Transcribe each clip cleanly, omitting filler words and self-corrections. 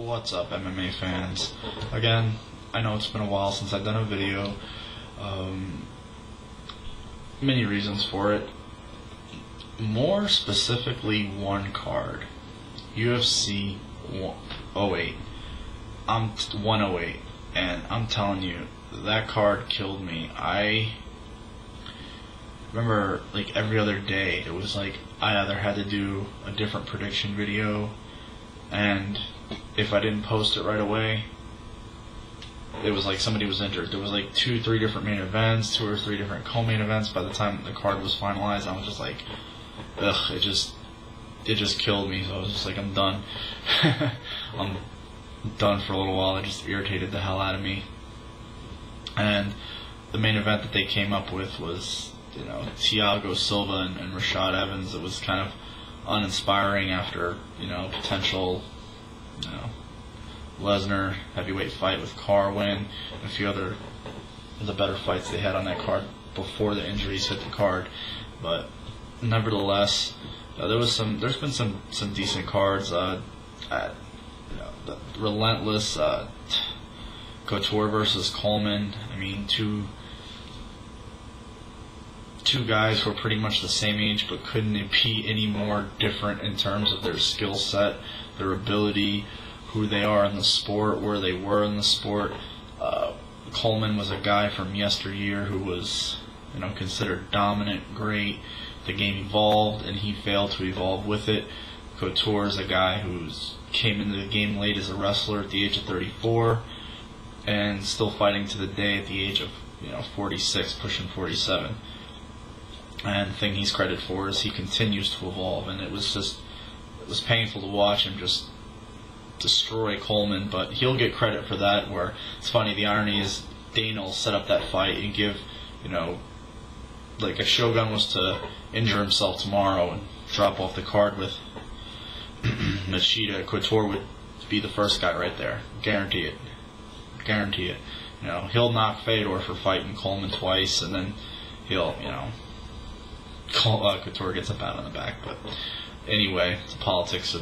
What's up, MMA fans? Again, I know it's been a while since I've done a video. Many reasons for it. More specifically, one card. UFC 108. I'm 108, and I'm telling you, that card killed me. I remember, like, every other day, it was like I either had to do a different prediction video, and if I didn't post it right away, it was like somebody was injured. There was like 2-3 different main events, 2 or 3 different co-main events. By the time the card was finalized, I was just like, ugh, it just killed me. So I was just like, I'm done. I'm done for a little while. It just irritated the hell out of me. And the main event that they came up with was, you know, Thiago Silva and Rashad Evans. It was kind of uninspiring after, you know, potential, you know, Lesnar heavyweight fight with Carwin and a few other of the better fights they had on that card before the injuries hit the card. But nevertheless, there's been some decent cards. The relentless Couture versus Coleman. I mean, two guys who are pretty much the same age but couldn't be any more different in terms of their skill set, their ability, who they are in the sport, where they were in the sport. Coleman was a guy from yesteryear who was, you know, considered dominant, great. The game evolved, and he failed to evolve with it. Couture is a guy who's came into the game late as a wrestler at the age of 34, and still fighting to the day at the age of, you know, 46, pushing 47. And the thing he's credited for is he continues to evolve, and it was painful to watch him just destroy Coleman, but he'll get credit for that. Where it's funny, the irony is Dana will set up that fight and give, you know, like if Shogun was to injure himself tomorrow and drop off the card with Machida, Couture would be the first guy right there. Guarantee it. Guarantee it. You know, he'll knock Fedor for fighting Coleman twice, and then he'll, you know, Couture gets a pat on the back. But anyway, it's the politics of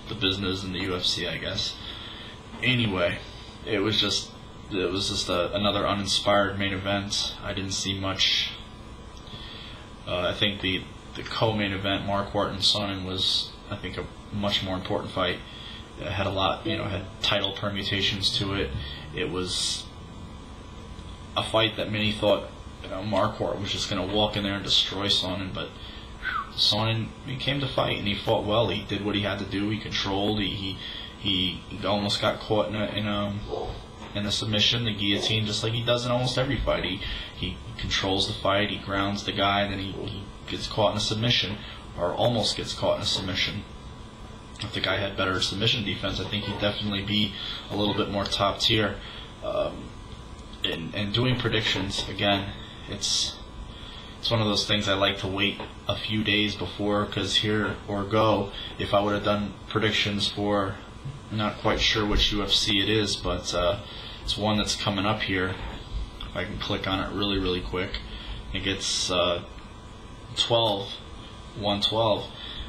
the business and the UFC, I guess. Anyway, it was just another uninspired main event. I didn't see much. I think the co-main event, Mark Sonnen, was, I think, a much more important fight. It had a lot, you know, had title permutations to it. It was a fight that many thought, you know, Marquardt was just going to walk in there and destroy Sonnen, but Sonnen, he came to fight and he fought well. He did what he had to do. He controlled. He almost got caught in a submission, the guillotine, just like he does in almost every fight. He controls the fight. He grounds the guy. Then he gets caught in a submission, or almost gets caught in a submission. If the guy had better submission defense, I think he'd definitely be a little bit more top tier. And doing predictions, again, it's one of those things I like to wait a few days before, because here or go, if I would have done predictions for, I'm not quite sure which UFC it is, but it's one that's coming up here. If I can click on it really, really quick, it gets 112.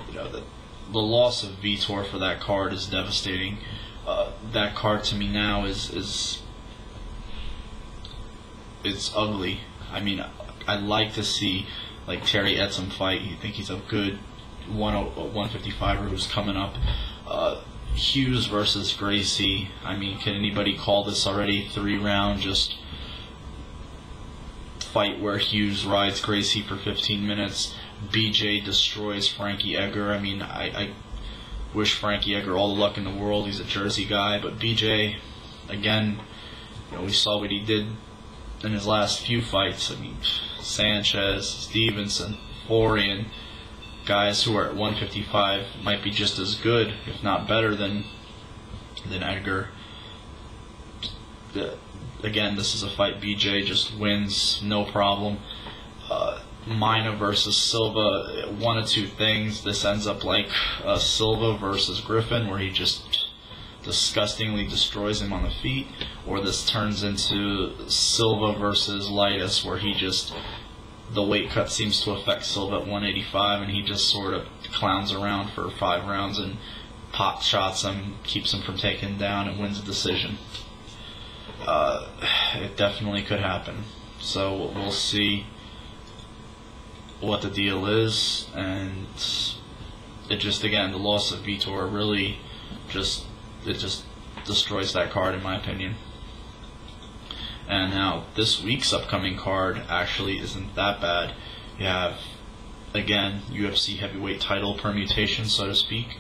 You know, the loss of Vitor for that card is devastating. That card to me now is it's ugly. I mean, I'd like to see, like, Terry Etzem fight. I think he's a good 155er who's coming up. Hughes versus Gracie. I mean, can anybody call this already 3-round just fight where Hughes rides Gracie for 15 minutes? BJ destroys Frankie Edgar. I mean, I wish Frankie Edgar all the luck in the world. He's a Jersey guy, but BJ, again, you know, we saw what he did in his last few fights. I mean, Sanchez, Stevenson, Florian, guys who are at 155 might be just as good, if not better, than Edgar. Again, this is a fight BJ just wins, no problem. Mina versus Silva, one of two things. This ends up like Silva versus Griffin, where he just disgustingly destroys him on the feet, or this turns into Silva versus Lightus, where he just, the weight cut seems to affect Silva at 185, and he just sort of clowns around for 5 rounds and pot shots him, keeps him from taking him down, and wins a decision. It definitely could happen. So we'll see what the deal is, and it just, again, the loss of Vitor really just destroys that card, in my opinion. And now this week's upcoming card actually isn't that bad. You have, again, UFC heavyweight title permutation, so to speak,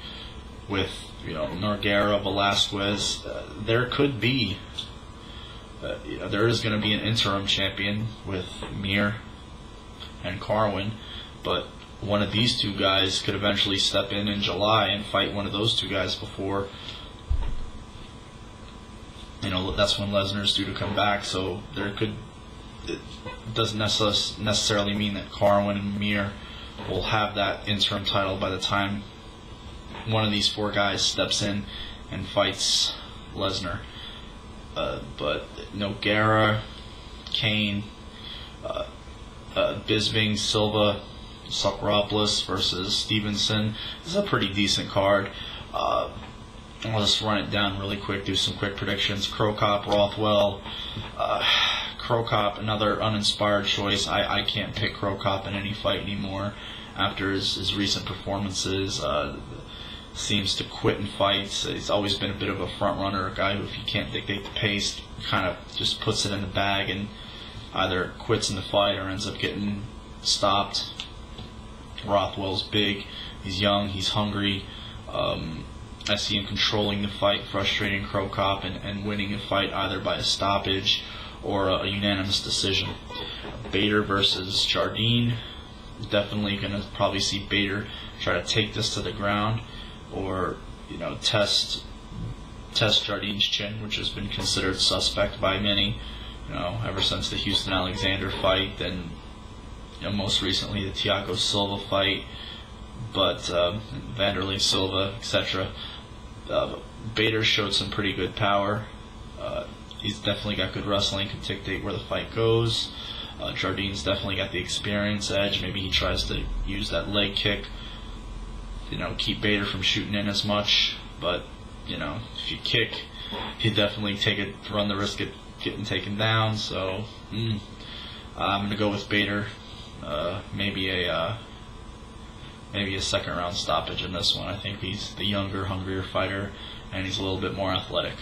with, you know, Nogueira, Velasquez. There could be, there is going to be an interim champion with Mir and Carwin, but one of these two guys could eventually step in July and fight one of those two guys before, you know, that's when Lesnar's due to come back. So there could, it doesn't necessarily mean that Carwin and Mir will have that interim title by the time one of these four guys steps in and fights Lesnar. But Nogueira, Kane, Bisping, Silva, Strikeforce versus Stevenson. This is a pretty decent card. I'll just run it down really quick, do some quick predictions. Crocop, Rothwell. Crocop, another uninspired choice. I can't pick Crocop in any fight anymore after his recent performances. Seems to quit in fights. He's always been a bit of a front runner, a guy who, if he can't dictate the pace, kind of just puts it in the bag and either quits in the fight or ends up getting stopped. Rothwell's big, he's young, he's hungry. I see him controlling the fight, frustrating Crocop, and winning a fight either by a stoppage or a unanimous decision. Bader versus Jardine. Definitely going to probably see Bader try to take this to the ground, or, you know, test Jardine's chin, which has been considered suspect by many, you know, ever since the Houston Alexander fight, then, you know, most recently the Thiago Silva fight, but Vanderlei Silva, etc. Bader showed some pretty good power. He's definitely got good wrestling, can dictate where the fight goes. Jardine's definitely got the experience edge. Maybe he tries to use that leg kick, you know, keep Bader from shooting in as much. But, you know, if you kick, you definitely run the risk of getting taken down. So I'm going to go with Bader. Maybe a second round stoppage in this one. I think he's the younger, hungrier fighter, and he's a little bit more athletic.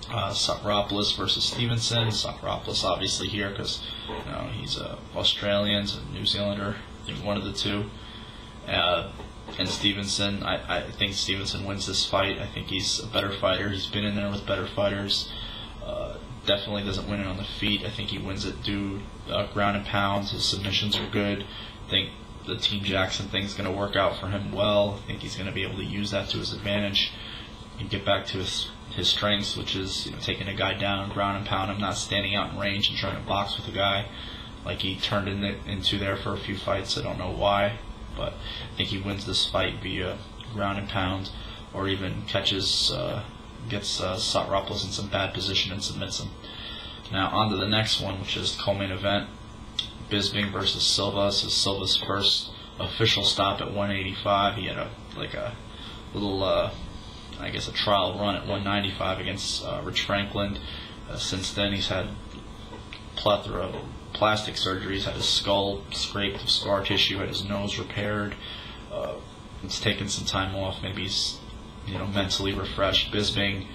Strikeforce versus Stevenson. Strikeforce obviously here because, you know, he's Australian, a New Zealander, I think one of the two. And Stevenson, I think Stevenson wins this fight. I think he's a better fighter. He's been in there with better fighters. Definitely doesn't win it on the feet. I think he wins it due ground and pounds. His submissions are good. I think the Team Jackson thing's going to work out for him well. I think he's going to be able to use that to his advantage and get back to his strengths, which is, you know, taking a guy down, ground and pound him, not standing out in range and trying to box with a guy like he turned into there for a few fights. I don't know why, but I think he wins this fight via ground and pound, or even gets Strikeforce in some bad position and submits him. Now on to the next one, which is the co-main event. Bisping versus Silva. This is Silva's first official stop at 185. He had a little, I guess, a trial run at 195 against Rich Franklin. Since then, he's had plethora of plastic surgeries. Had his skull scraped of scar tissue. Had his nose repaired. It's taken some time off. Maybe he's, you know, mentally refreshed. Bisping,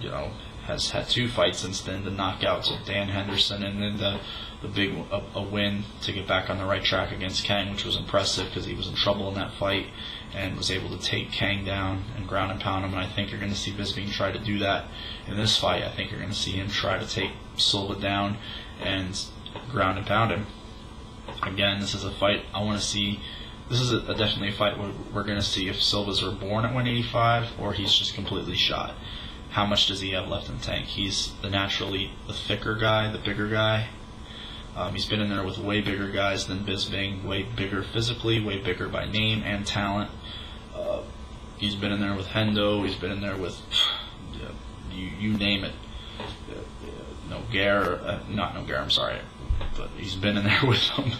you know, has had 2 fights since then. The knockouts of Dan Henderson, and then the big a win to get back on the right track against Kang, which was impressive because he was in trouble in that fight and was able to take Kang down and ground and pound him. And I think you're going to see Bisping try to do that in this fight. I think you're going to see him try to take Silva down and ground and pound him. Again, this is a fight I want to see. This is definitely a fight where we're going to see if Silva's reborn at 185 or he's just completely shot. How much does he have left in the tank? He's the thicker guy, the bigger guy. He's been in there with way bigger guys than Bisping, way bigger physically, way bigger by name and talent. He's been in there with Hendo. He's been in there with you name it. Nogueira, not Nogueira, I'm sorry, but he's been in there with them.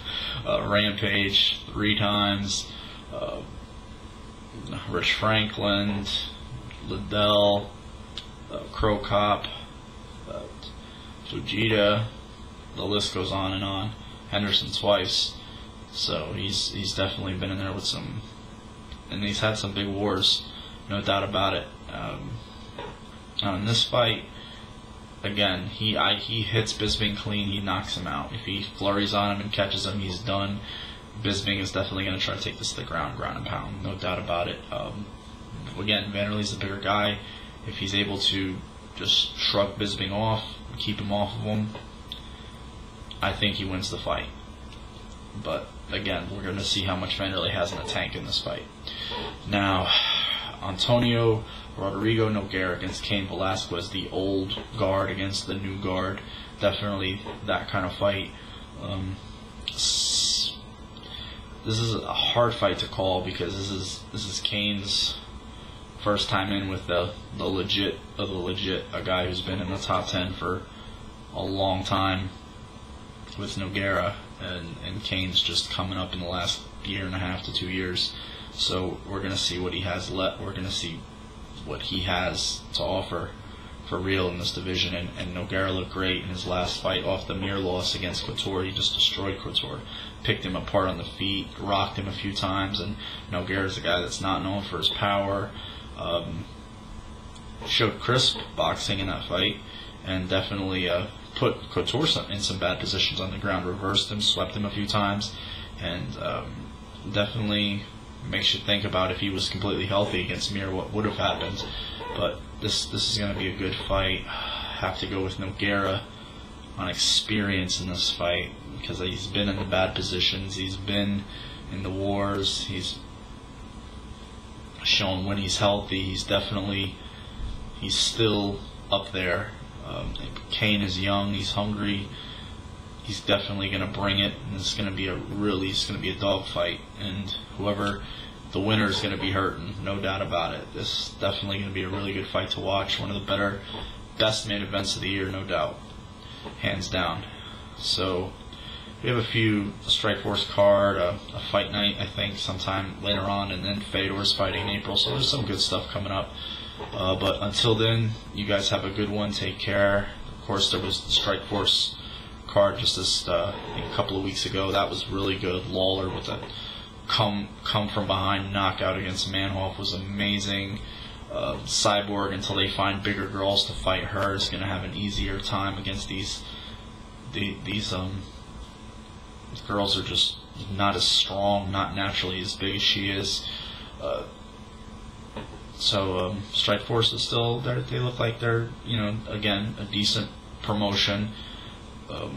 Rampage 3 times. Rich Franklin, Liddell, Crow Cop, Fujita, the list goes on and on. Henderson twice. So he's definitely been in there with some, and he's had some big wars, no doubt about it. In this fight, again, he hits Bisping clean, he knocks him out. If he flurries on him and catches him, he's done. Bisping is definitely going to try to take this to the ground and pound, no doubt about it. Again, Vanderlei's the bigger guy. If he's able to just shrug Bisping off, keep him off of him, I think he wins the fight. But again, we're going to see how much Vanderlei has in the tank in this fight. Now, Antonio Rodrigo Nogueira against Cain Velasquez, the old guard against the new guard. Definitely that kind of fight. This is a hard fight to call because this is Cain's first time in with the legit of the legit, a guy who's been in the top 10 for a long time with Nogueira, and Cain's just coming up in the last year and a half to 2 years. So we're going to see what he has left. We're going to see what he has to offer for real in this division. And Nogueira looked great in his last fight off the mere loss against Couture. He just destroyed Couture, picked him apart on the feet, rocked him a few times. And Nogueira's a guy that's not known for his power. Showed crisp boxing in that fight, and definitely put Couture in some bad positions on the ground, reversed him, swept him a few times, and definitely makes you think about if he was completely healthy against Mir, what would have happened. But this is going to be a good fight. Have to go with Nogueira on experience in this fight because he's been in the bad positions, he's been in the wars, he's shown when he's healthy. He's still up there. Cain is young, he's hungry, he's definitely going to bring it, and it's going to be a dog fight, and whoever the winner is going to be hurting, no doubt about it. This is definitely going to be a really good fight to watch, one of the best main events of the year, no doubt, hands down. So we have a few Strikeforce card, a fight night I think sometime later on, and then Fedor's fighting in April, so there's some good stuff coming up. But until then, you guys have a good one. Take care. Of course, there was the Strikeforce card just this a couple of weeks ago. That was really good. Lawler with a come from behind knockout against Manhoff was amazing. Cyborg, until they find bigger girls to fight her, is going to have an easier time against these girls are just not as strong, not naturally as big as she is. So Strikeforce is still there. They look like they're, again, a decent promotion.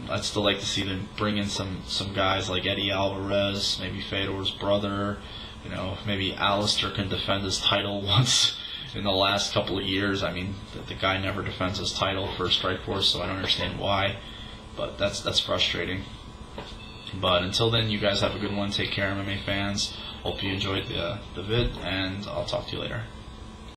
I'd still like to see them bring in some guys like Eddie Alvarez, maybe Fedor's brother. Maybe Alistair can defend his title once in the last couple of years. I mean, the guy never defends his title for Strikeforce, so I don't understand why. But that's frustrating. But until then, you guys have a good one. Take care, MMA fans. Hope you enjoyed the vid, and I'll talk to you later.